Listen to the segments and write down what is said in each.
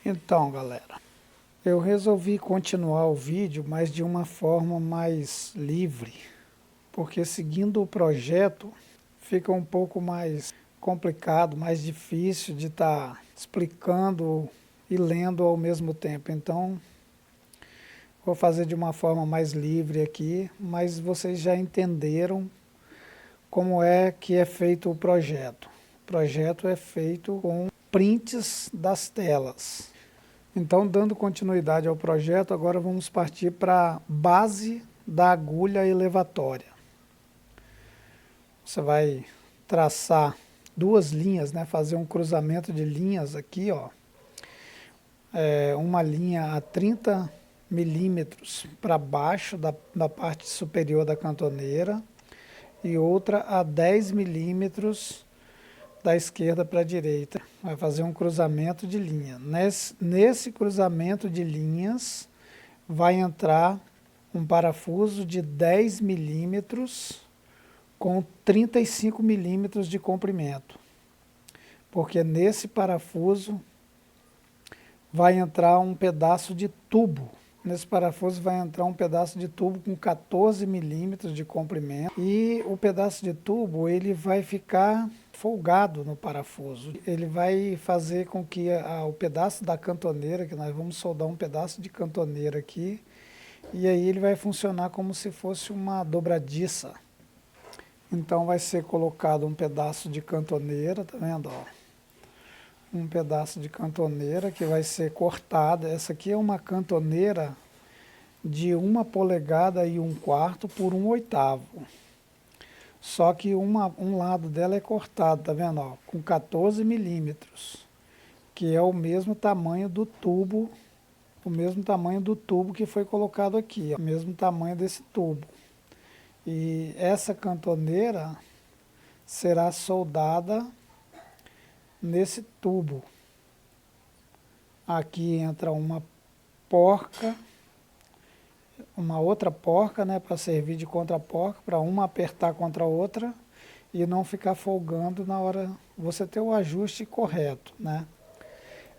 Então, galera, eu resolvi continuar o vídeo, mas de uma forma mais livre, porque seguindo o projeto fica um pouco mais complicado, mais difícil de estar explicando e lendo ao mesmo tempo. Então, vou fazer de uma forma mais livre aqui, mas vocês já entenderam como é que é feito o projeto. O projeto é feito com prints das telas. Então, dando continuidade ao projeto, agora vamos partir para a base da agulha elevatória. Você vai traçar duas linhas, né? Fazer um cruzamento de linhas aqui, ó. Uma linha a 30 milímetros para baixo da parte superior da cantoneira e outra a 10 milímetros da esquerda para a direita. Vai fazer um cruzamento de linha. Nesse cruzamento de linhas vai entrar um parafuso de 10 milímetros com 35 milímetros de comprimento. Porque nesse parafuso vai entrar um pedaço de tubo. Nesse parafuso vai entrar um pedaço de tubo com 14 milímetros de comprimento. E o pedaço de tubo ele vai ficar folgado no parafuso. Ele vai fazer com que o pedaço da cantoneira, que nós vamos soldar um pedaço de cantoneira aqui, e aí ele vai funcionar como se fosse uma dobradiça. Então vai ser colocado um pedaço de cantoneira, tá vendo? Ó? Um pedaço de cantoneira que vai ser cortada. Essa aqui é uma cantoneira de 1 polegada e 1/4 por 1/8. Só que um lado dela é cortado, tá vendo? Ó, com 14 milímetros, que é o mesmo tamanho do tubo, que foi colocado aqui, ó, o mesmo tamanho desse tubo. E essa cantoneira será soldada nesse tubo. Aqui entra uma porca, uma outra porca, né, para servir de contraporca, para uma apertar contra a outra e não ficar folgando na hora você ter o ajuste correto, né?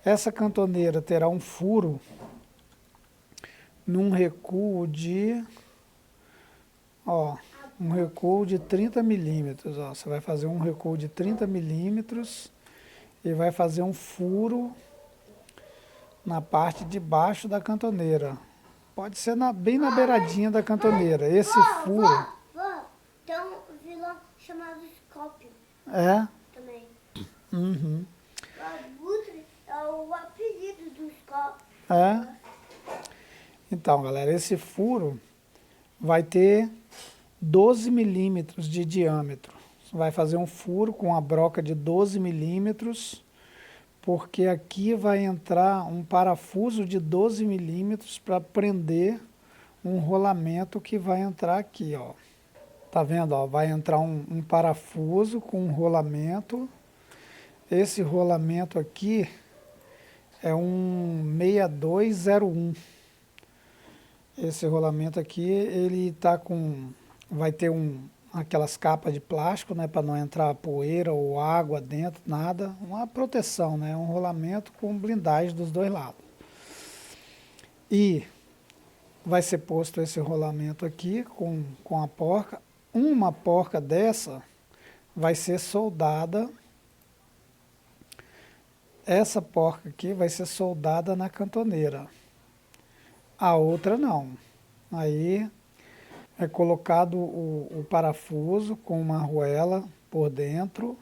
Essa cantoneira terá um furo num recuo de, ó, um recuo de 30 milímetros, ó. Você vai fazer um recuo de 30 milímetros e vai fazer um furo na parte de baixo da cantoneira. Pode ser bem na beiradinha da cantoneira. Esse furo... Tem um vilão chamado Scorpion. É? Também. Uhum. O abutre é o apelido do Scorpion. É? Então, galera, esse furo vai ter 12 milímetros de diâmetro. Você vai fazer um furo com a broca de 12 milímetros, porque aqui vai entrar um parafuso de 12 milímetros para prender um rolamento que vai entrar aqui, ó. Tá vendo, ó? Vai entrar um parafuso com um rolamento. Esse rolamento aqui é um 6201. Esse rolamento aqui, ele tá com... vai ter aquelas capas de plástico, né, para não entrar poeira ou água dentro, nada. Uma proteção, né? Um rolamento com blindagem dos dois lados. E vai ser posto esse rolamento aqui com a porca. Uma porca dessa vai ser soldada. Essa porca aqui vai ser soldada na cantoneira. A outra não. Aí é colocado o parafuso com uma arruela por dentro,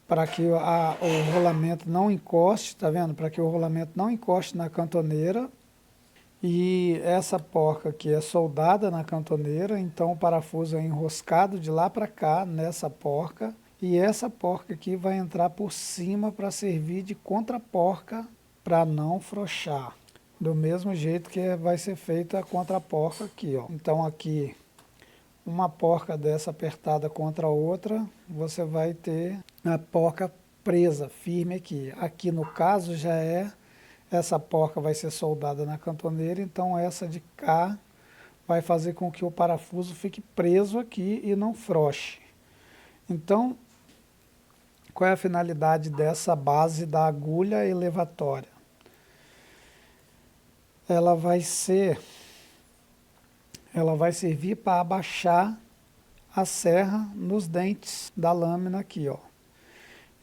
para que o rolamento não encoste, tá vendo? Para que o rolamento não encoste na cantoneira. E essa porca aqui é soldada na cantoneira, então o parafuso é enroscado de lá para cá nessa porca. E essa porca aqui vai entrar por cima para servir de contraporca para não frouxar. Do mesmo jeito que vai ser feita a contraporca aqui, ó. Então aqui, uma porca dessa apertada contra a outra, você vai ter a porca presa, firme aqui. Aqui no caso já essa porca vai ser soldada na cantoneira, então essa de cá vai fazer com que o parafuso fique preso aqui e não frouxe. Então, qual é a finalidade dessa base da agulha elevatória? ela vai servir para abaixar a serra nos dentes da lâmina aqui, ó.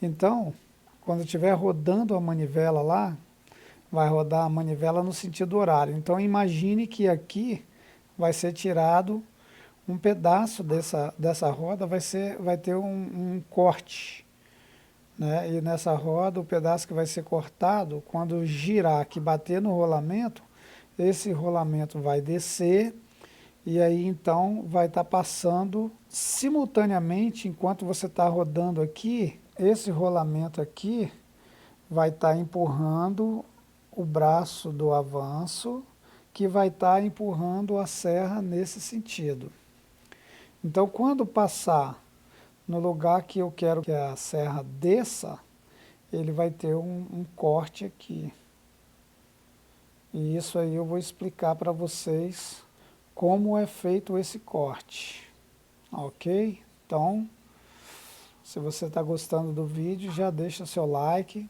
Então, quando estiver rodando a manivela lá, vai rodar a manivela no sentido horário. Então, imagine que aqui vai ser tirado um pedaço dessa roda, vai ter um corte, né? E nessa roda, o pedaço que vai ser cortado, quando girar, que bater no rolamento, esse rolamento vai descer e aí então vai estar passando simultaneamente, enquanto você está rodando aqui, esse rolamento aqui vai estar empurrando o braço do avanço, que vai estar empurrando a serra nesse sentido. Então, quando passar no lugar que eu quero que a serra desça, ele vai ter um corte aqui. E isso aí eu vou explicar para vocês como é feito esse corte. Ok? Então, se você está gostando do vídeo, já deixa seu like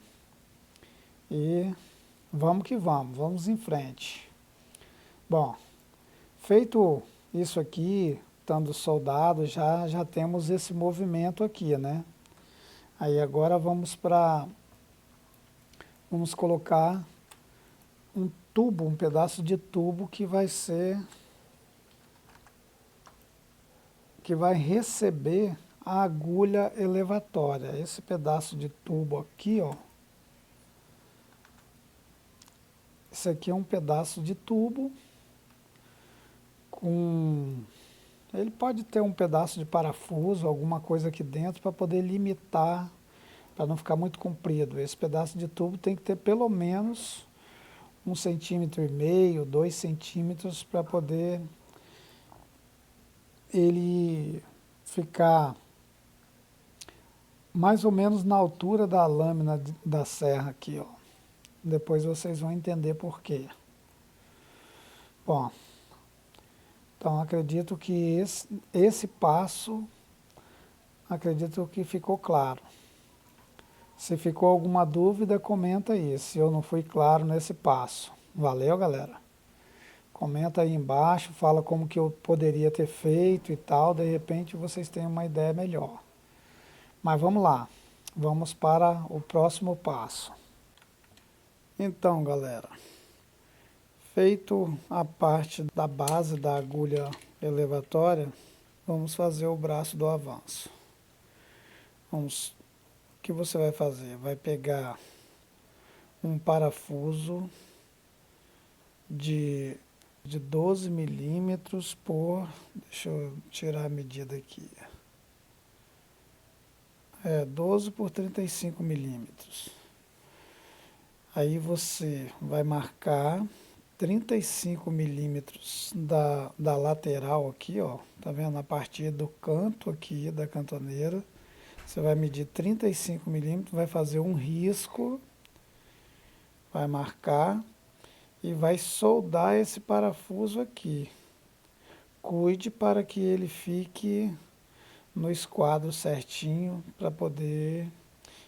e vamos que vamos em frente. Bom, feito isso aqui, estando soldado, já temos esse movimento aqui, né? Aí agora vamos colocar um tubo, um pedaço de tubo que vai receber a agulha elevatória. Esse pedaço de tubo aqui, ó. Esse aqui é um pedaço de tubo ele pode ter um pedaço de parafuso, alguma coisa aqui dentro para poder limitar, para não ficar muito comprido. Esse pedaço de tubo tem que ter pelo menos 1,5 cm, 2 centímetros para poder ele ficar mais ou menos na altura da lâmina da serra aqui, ó. Depois vocês vão entender por quê. Bom, então acredito que esse passo, acredito que ficou claro. Se ficou alguma dúvida, comenta aí, se eu não fui claro nesse passo. Valeu, galera? Comenta aí embaixo, fala como que eu poderia ter feito e tal, de repente vocês têm uma ideia melhor. Mas vamos lá, vamos para o próximo passo. Então, galera, feito a parte da base da agulha elevatória, vamos fazer o braço do avanço. O que você vai fazer? Vai pegar um parafuso de 12 milímetros por... Deixa eu tirar a medida aqui. 12 por 35 milímetros. Aí você vai marcar 35 milímetros da lateral aqui, ó. Tá vendo? A partir do canto aqui da cantoneira. Você vai medir 35 milímetros, vai fazer um risco, vai marcar e vai soldar esse parafuso aqui. Cuide para que ele fique no esquadro certinho, para poder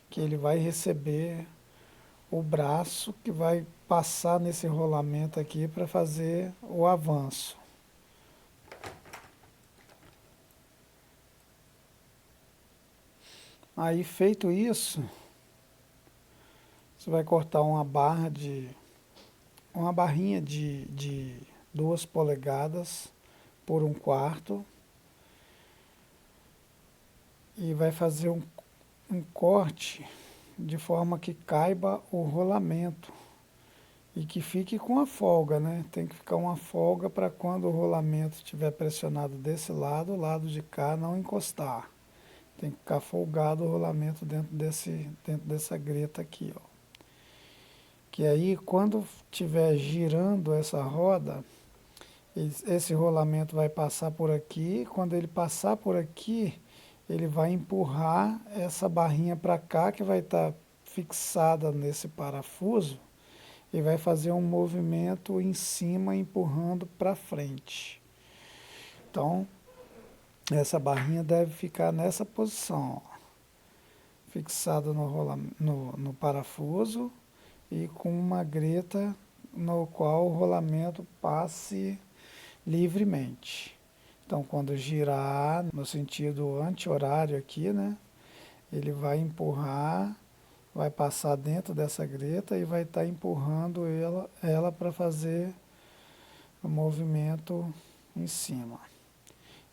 que ele vai receber o braço que vai passar nesse rolamento aqui para fazer o avanço. Aí feito isso, você vai cortar uma barrinha de 2 polegadas por 1/4 e vai fazer um corte de forma que caiba o rolamento e que fique com a folga, né? Tem que ficar uma folga para quando o rolamento estiver pressionado desse lado, o lado de cá não encostar. Tem que ficar folgado o rolamento dentro dessa greta aqui, ó. Que aí, quando estiver girando essa roda, esse rolamento vai passar por aqui. Quando ele passar por aqui, ele vai empurrar essa barrinha para cá, que vai estar fixada nesse parafuso, e vai fazer um movimento em cima, empurrando para frente. Então, essa barrinha deve ficar nessa posição, ó, fixada no parafuso e com uma greta no qual o rolamento passe livremente. Então, quando girar no sentido anti-horário aqui, né, ele vai empurrar, vai passar dentro dessa greta e vai estar empurrando ela para fazer o movimento em cima.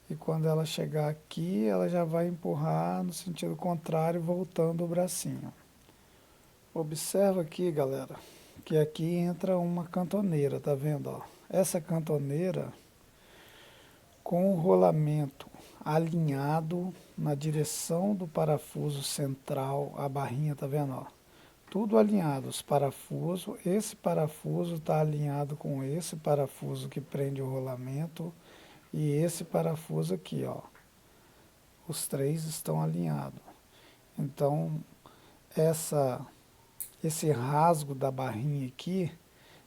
E quando ela chegar aqui, ela já vai empurrar no sentido contrário, voltando o bracinho. Observa aqui, galera, que aqui entra uma cantoneira, tá vendo? Ó? Essa cantoneira, com o rolamento alinhado na direção do parafuso central, a barrinha, tá vendo? Ó? Tudo alinhado, os parafusos. Esse parafuso está alinhado com esse parafuso que prende o rolamento e esse parafuso aqui, ó. Os três estão alinhados. Então, esse rasgo da barrinha aqui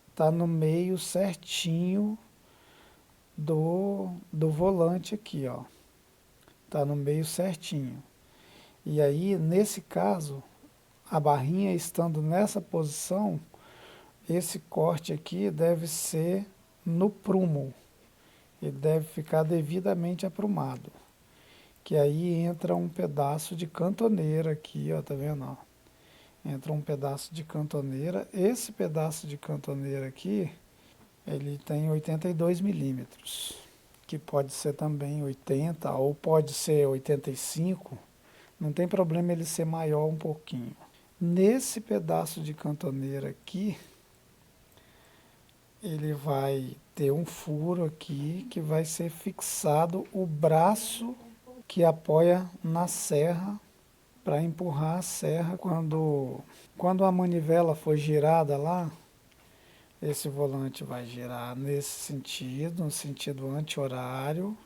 está no meio certinho do volante aqui, ó. Tá no meio certinho. E aí, nesse caso, a barrinha estando nessa posição, esse corte aqui deve ser no prumo. Ele deve ficar devidamente aprumado. Que aí entra um pedaço de cantoneira aqui, ó, tá vendo? Ó? Entra um pedaço de cantoneira. Esse pedaço de cantoneira aqui, ele tem 82 milímetros, que pode ser também 80 ou pode ser 85. Não tem problema ele ser maior um pouquinho. Nesse pedaço de cantoneira aqui, ele vai ter um furo aqui que vai ser fixado o braço que apoia na serra para empurrar a serra. Quando a manivela for girada lá, esse volante vai girar nesse sentido, no sentido anti-horário.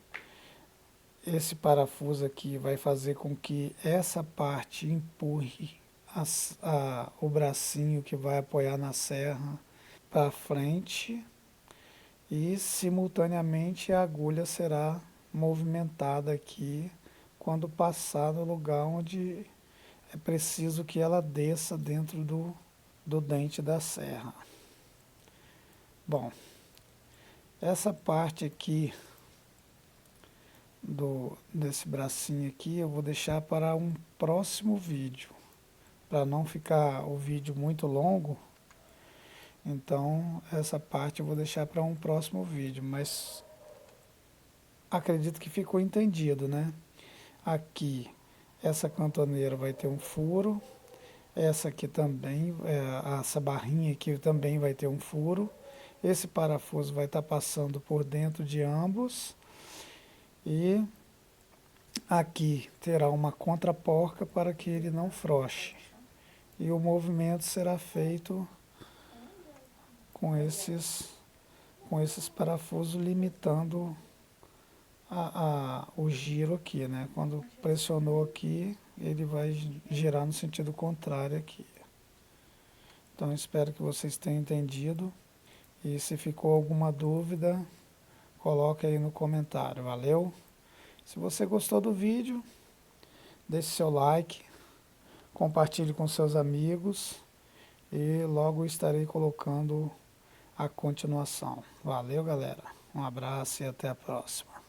Esse parafuso aqui vai fazer com que essa parte empurre o bracinho que vai apoiar na serra para frente e simultaneamente a agulha será movimentada aqui quando passar no lugar onde é preciso que ela desça dentro do dente da serra. Bom, essa parte aqui desse bracinho aqui eu vou deixar para um próximo vídeo, para não ficar o vídeo muito longo. Então essa parte eu vou deixar para um próximo vídeo, mas acredito que ficou entendido, né? Aqui essa cantoneira vai ter um furo, essa aqui também, essa barrinha aqui também vai ter um furo. Esse parafuso vai estar passando por dentro de ambos e aqui terá uma contraporca para que ele não frouxe. E o movimento será feito com esses parafusos limitando o giro aqui, né? Quando pressionou aqui, ele vai girar no sentido contrário aqui. Então espero que vocês tenham entendido. E se ficou alguma dúvida, coloque aí no comentário. Valeu? Se você gostou do vídeo, deixe seu like, compartilhe com seus amigos e logo estarei colocando a continuação. Valeu, galera. Um abraço e até a próxima.